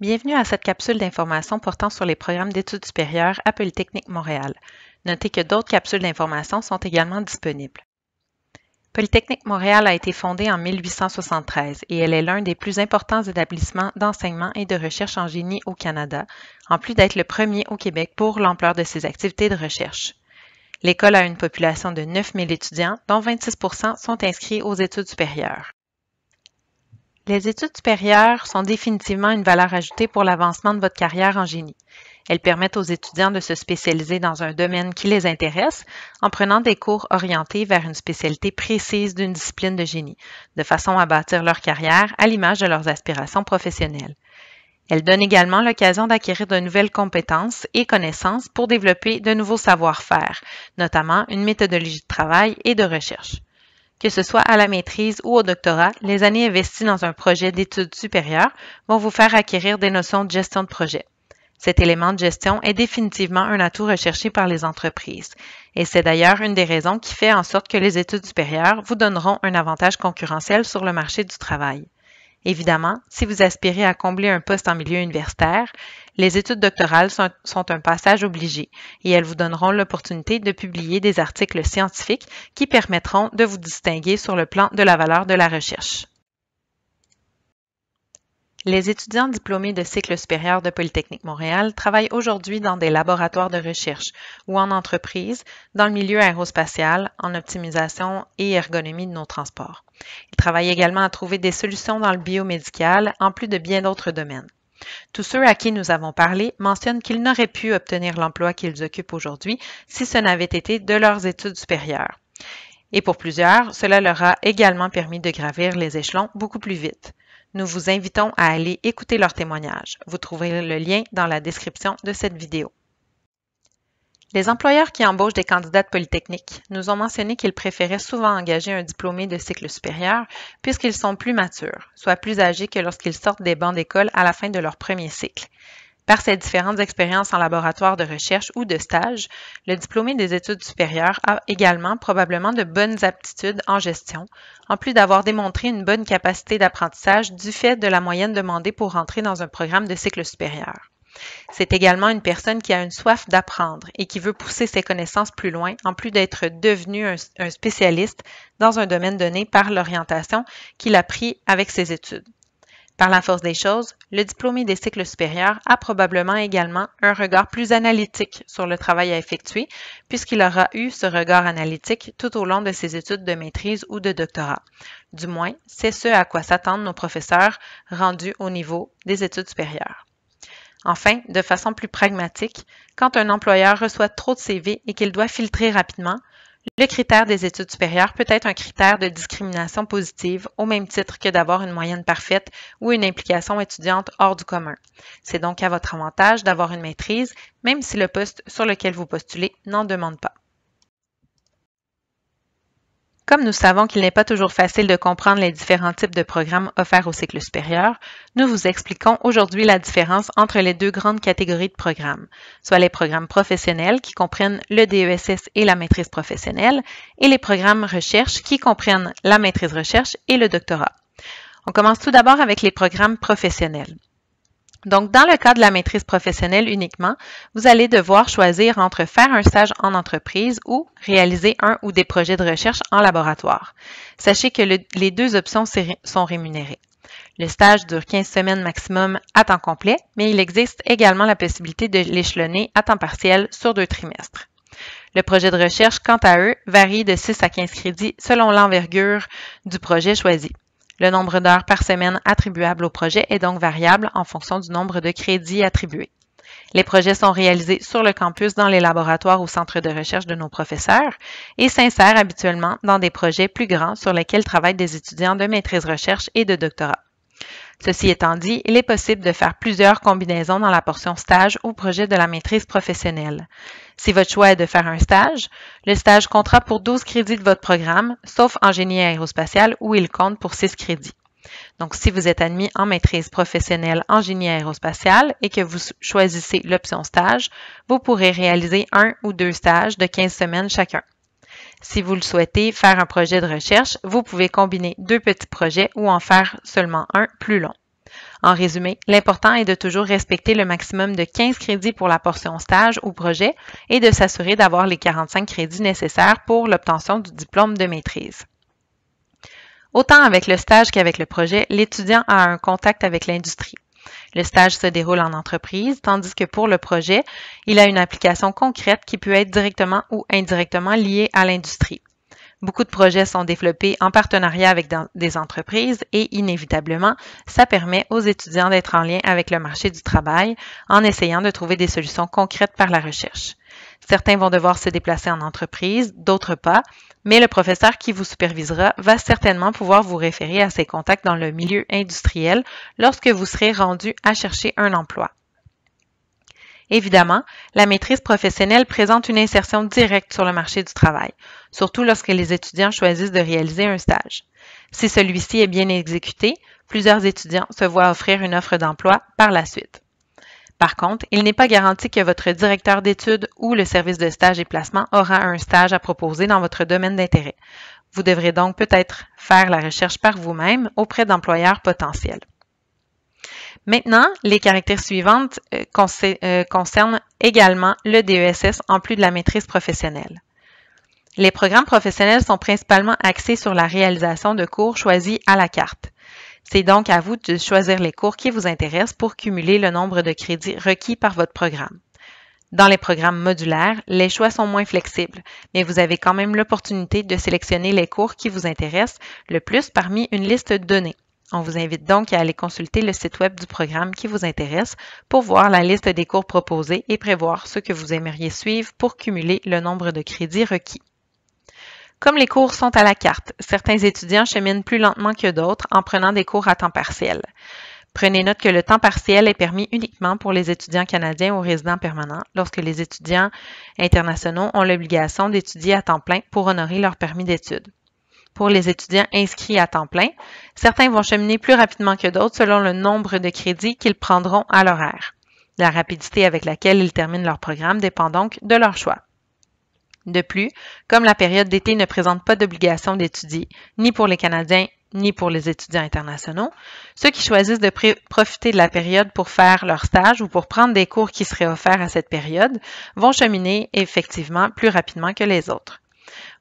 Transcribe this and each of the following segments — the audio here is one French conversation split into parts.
Bienvenue à cette capsule d'information portant sur les programmes d'études supérieures à Polytechnique Montréal. Notez que d'autres capsules d'information sont également disponibles. Polytechnique Montréal a été fondée en 1873 et elle est l'un des plus importants établissements d'enseignement et de recherche en génie au Canada, en plus d'être le premier au Québec pour l'ampleur de ses activités de recherche. L'école a une population de 9 000 étudiants, dont 26 % sont inscrits aux études supérieures. Les études supérieures sont définitivement une valeur ajoutée pour l'avancement de votre carrière en génie. Elles permettent aux étudiants de se spécialiser dans un domaine qui les intéresse en prenant des cours orientés vers une spécialité précise d'une discipline de génie, de façon à bâtir leur carrière à l'image de leurs aspirations professionnelles. Elles donnent également l'occasion d'acquérir de nouvelles compétences et connaissances pour développer de nouveaux savoir-faire, notamment une méthodologie de travail et de recherche. Que ce soit à la maîtrise ou au doctorat, les années investies dans un projet d'études supérieures vont vous faire acquérir des notions de gestion de projet. Cet élément de gestion est définitivement un atout recherché par les entreprises. Et c'est d'ailleurs une des raisons qui fait en sorte que les études supérieures vous donneront un avantage concurrentiel sur le marché du travail. Évidemment, si vous aspirez à combler un poste en milieu universitaire, les études doctorales sont un passage obligé et elles vous donneront l'opportunité de publier des articles scientifiques qui permettront de vous distinguer sur le plan de la valeur de la recherche. Les étudiants diplômés de cycle supérieur de Polytechnique Montréal travaillent aujourd'hui dans des laboratoires de recherche ou en entreprise, dans le milieu aérospatial, en optimisation et ergonomie de nos transports. Ils travaillent également à trouver des solutions dans le biomédical, en plus de bien d'autres domaines. Tous ceux à qui nous avons parlé mentionnent qu'ils n'auraient pu obtenir l'emploi qu'ils occupent aujourd'hui si ce n'avait été de leurs études supérieures. Et pour plusieurs, cela leur a également permis de gravir les échelons beaucoup plus vite. Nous vous invitons à aller écouter leurs témoignages. Vous trouverez le lien dans la description de cette vidéo. Les employeurs qui embauchent des candidats de Polytechnique nous ont mentionné qu'ils préféraient souvent engager un diplômé de cycle supérieur puisqu'ils sont plus matures, soit plus âgés que lorsqu'ils sortent des bancs d'école à la fin de leur premier cycle. Par ses différentes expériences en laboratoire de recherche ou de stage, le diplômé des études supérieures a également probablement de bonnes aptitudes en gestion, en plus d'avoir démontré une bonne capacité d'apprentissage du fait de la moyenne demandée pour entrer dans un programme de cycle supérieur. C'est également une personne qui a une soif d'apprendre et qui veut pousser ses connaissances plus loin, en plus d'être devenu un spécialiste dans un domaine donné par l'orientation qu'il a pris avec ses études. Par la force des choses, le diplômé des cycles supérieurs a probablement également un regard plus analytique sur le travail à effectuer, puisqu'il aura eu ce regard analytique tout au long de ses études de maîtrise ou de doctorat. Du moins, c'est ce à quoi s'attendent nos professeurs rendus au niveau des études supérieures. Enfin, de façon plus pragmatique, quand un employeur reçoit trop de CV et qu'il doit filtrer rapidement, le critère des études supérieures peut être un critère de discrimination positive au même titre que d'avoir une moyenne parfaite ou une implication étudiante hors du commun. C'est donc à votre avantage d'avoir une maîtrise, même si le poste sur lequel vous postulez n'en demande pas. Comme nous savons qu'il n'est pas toujours facile de comprendre les différents types de programmes offerts au cycle supérieur, nous vous expliquons aujourd'hui la différence entre les deux grandes catégories de programmes, soit les programmes professionnels qui comprennent le DESS et la maîtrise professionnelle, et les programmes recherche qui comprennent la maîtrise recherche et le doctorat. On commence tout d'abord avec les programmes professionnels. Donc, dans le cas de la maîtrise professionnelle uniquement, vous allez devoir choisir entre faire un stage en entreprise ou réaliser un ou des projets de recherche en laboratoire. Sachez que les deux options sont rémunérées. Le stage dure 15 semaines maximum à temps complet, mais il existe également la possibilité de l'échelonner à temps partiel sur 2 trimestres. Le projet de recherche, quant à eux, varie de 6 à 15 crédits selon l'envergure du projet choisi. Le nombre d'heures par semaine attribuable au projet est donc variable en fonction du nombre de crédits attribués. Les projets sont réalisés sur le campus dans les laboratoires ou centres de recherche de nos professeurs et s'insèrent habituellement dans des projets plus grands sur lesquels travaillent des étudiants de maîtrise recherche et de doctorat. Ceci étant dit, il est possible de faire plusieurs combinaisons dans la portion stage ou projet de la maîtrise professionnelle. Si votre choix est de faire un stage, le stage comptera pour 12 crédits de votre programme, sauf en génie aérospatial où il compte pour 6 crédits. Donc, si vous êtes admis en maîtrise professionnelle en génie aérospatial et que vous choisissez l'option stage, vous pourrez réaliser 1 ou 2 stages de 15 semaines chacun. Si vous le souhaitez faire un projet de recherche, vous pouvez combiner 2 petits projets ou en faire seulement un plus long. En résumé, l'important est de toujours respecter le maximum de 15 crédits pour la portion stage ou projet et de s'assurer d'avoir les 45 crédits nécessaires pour l'obtention du diplôme de maîtrise. Autant avec le stage qu'avec le projet, l'étudiant a un contact avec l'industrie. Le stage se déroule en entreprise, tandis que pour le projet, il a une application concrète qui peut être directement ou indirectement liée à l'industrie. Beaucoup de projets sont développés en partenariat avec des entreprises et inévitablement, ça permet aux étudiants d'être en lien avec le marché du travail en essayant de trouver des solutions concrètes par la recherche. Certains vont devoir se déplacer en entreprise, d'autres pas, mais le professeur qui vous supervisera va certainement pouvoir vous référer à ses contacts dans le milieu industriel lorsque vous serez rendu à chercher un emploi. Évidemment, la maîtrise professionnelle présente une insertion directe sur le marché du travail, surtout lorsque les étudiants choisissent de réaliser un stage. Si celui-ci est bien exécuté, plusieurs étudiants se voient offrir une offre d'emploi par la suite. Par contre, il n'est pas garanti que votre directeur d'études ou le service de stage et placement aura un stage à proposer dans votre domaine d'intérêt. Vous devrez donc peut-être faire la recherche par vous-même auprès d'employeurs potentiels. Maintenant, les caractéristiques suivantes concernent également le DESS en plus de la maîtrise professionnelle. Les programmes professionnels sont principalement axés sur la réalisation de cours choisis à la carte. C'est donc à vous de choisir les cours qui vous intéressent pour cumuler le nombre de crédits requis par votre programme. Dans les programmes modulaires, les choix sont moins flexibles, mais vous avez quand même l'opportunité de sélectionner les cours qui vous intéressent le plus parmi une liste donnée. On vous invite donc à aller consulter le site web du programme qui vous intéresse pour voir la liste des cours proposés et prévoir ce que vous aimeriez suivre pour cumuler le nombre de crédits requis. Comme les cours sont à la carte, certains étudiants cheminent plus lentement que d'autres en prenant des cours à temps partiel. Prenez note que le temps partiel est permis uniquement pour les étudiants canadiens ou résidents permanents lorsque les étudiants internationaux ont l'obligation d'étudier à temps plein pour honorer leur permis d'études. Pour les étudiants inscrits à temps plein, certains vont cheminer plus rapidement que d'autres selon le nombre de crédits qu'ils prendront à l'horaire. La rapidité avec laquelle ils terminent leur programme dépend donc de leur choix. De plus, comme la période d'été ne présente pas d'obligation d'étudier, ni pour les Canadiens, ni pour les étudiants internationaux, ceux qui choisissent de profiter de la période pour faire leur stage ou pour prendre des cours qui seraient offerts à cette période vont cheminer effectivement plus rapidement que les autres.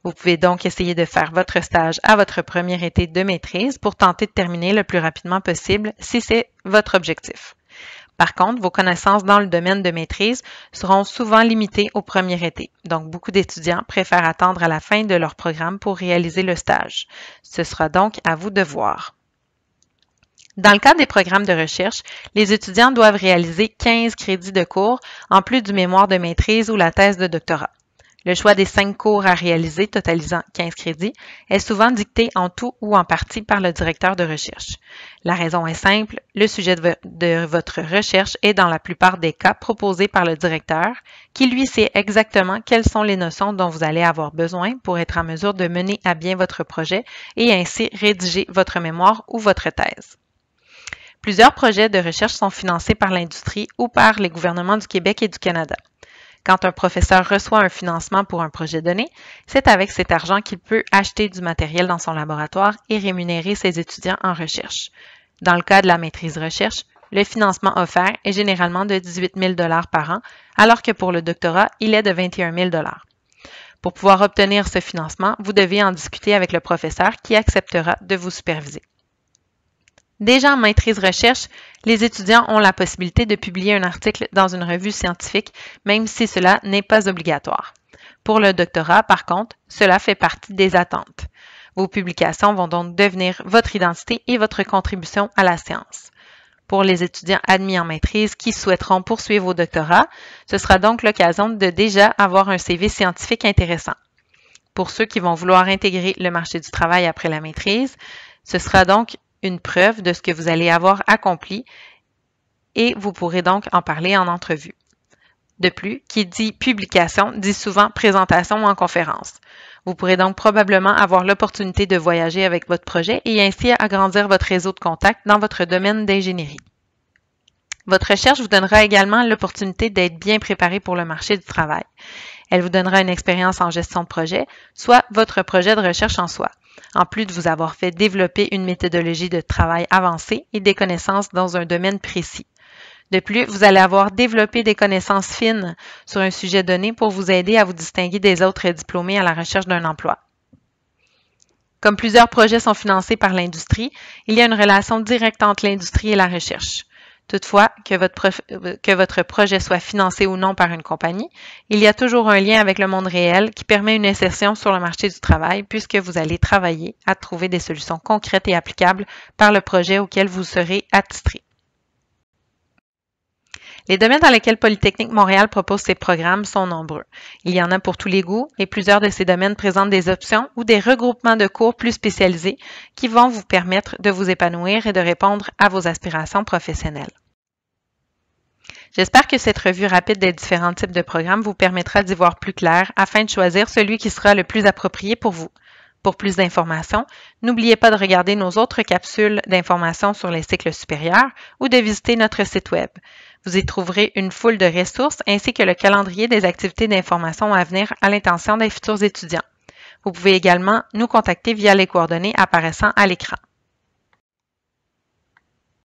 Vous pouvez donc essayer de faire votre stage à votre premier été de maîtrise pour tenter de terminer le plus rapidement possible si c'est votre objectif. Par contre, vos connaissances dans le domaine de maîtrise seront souvent limitées au premier été. Donc, beaucoup d'étudiants préfèrent attendre à la fin de leur programme pour réaliser le stage. Ce sera donc à vous de voir. Dans le cadre des programmes de recherche, les étudiants doivent réaliser 15 crédits de cours en plus du mémoire de maîtrise ou la thèse de doctorat. Le choix des 5 cours à réaliser, totalisant 15 crédits, est souvent dicté en tout ou en partie par le directeur de recherche. La raison est simple, le sujet de votre recherche est dans la plupart des cas proposé par le directeur, qui lui sait exactement quelles sont les notions dont vous allez avoir besoin pour être en mesure de mener à bien votre projet et ainsi rédiger votre mémoire ou votre thèse. Plusieurs projets de recherche sont financés par l'industrie ou par les gouvernements du Québec et du Canada. Quand un professeur reçoit un financement pour un projet donné, c'est avec cet argent qu'il peut acheter du matériel dans son laboratoire et rémunérer ses étudiants en recherche. Dans le cas de la maîtrise recherche, le financement offert est généralement de 18 000 $ par an, alors que pour le doctorat, il est de 21 000 $. Pour pouvoir obtenir ce financement, vous devez en discuter avec le professeur qui acceptera de vous superviser. Déjà en maîtrise recherche, les étudiants ont la possibilité de publier un article dans une revue scientifique, même si cela n'est pas obligatoire. Pour le doctorat, par contre, cela fait partie des attentes. Vos publications vont donc devenir votre identité et votre contribution à la science. Pour les étudiants admis en maîtrise qui souhaiteront poursuivre au doctorat, ce sera donc l'occasion de déjà avoir un CV scientifique intéressant. Pour ceux qui vont vouloir intégrer le marché du travail après la maîtrise, ce sera donc une preuve de ce que vous allez avoir accompli et vous pourrez donc en parler en entrevue. De plus, qui dit publication dit souvent présentation en conférence. Vous pourrez donc probablement avoir l'opportunité de voyager avec votre projet et ainsi agrandir votre réseau de contacts dans votre domaine d'ingénierie. Votre recherche vous donnera également l'opportunité d'être bien préparé pour le marché du travail. Elle vous donnera une expérience en gestion de projet, soit votre projet de recherche en soi. en plus de vous avoir fait développer une méthodologie de travail avancée et des connaissances dans un domaine précis. De plus, vous allez avoir développé des connaissances fines sur un sujet donné pour vous aider à vous distinguer des autres diplômés à la recherche d'un emploi. Comme plusieurs projets sont financés par l'industrie, il y a une relation directe entre l'industrie et la recherche. Toutefois, que votre projet soit financé ou non par une compagnie, il y a toujours un lien avec le monde réel qui permet une insertion sur le marché du travail puisque vous allez travailler à trouver des solutions concrètes et applicables par le projet auquel vous serez attitré. Les domaines dans lesquels Polytechnique Montréal propose ses programmes sont nombreux. Il y en a pour tous les goûts et plusieurs de ces domaines présentent des options ou des regroupements de cours plus spécialisés qui vont vous permettre de vous épanouir et de répondre à vos aspirations professionnelles. J'espère que cette revue rapide des différents types de programmes vous permettra d'y voir plus clair afin de choisir celui qui sera le plus approprié pour vous. Pour plus d'informations, n'oubliez pas de regarder nos autres capsules d'informations sur les cycles supérieurs ou de visiter notre site Web. Vous y trouverez une foule de ressources ainsi que le calendrier des activités d'information à venir à l'intention des futurs étudiants. Vous pouvez également nous contacter via les coordonnées apparaissant à l'écran.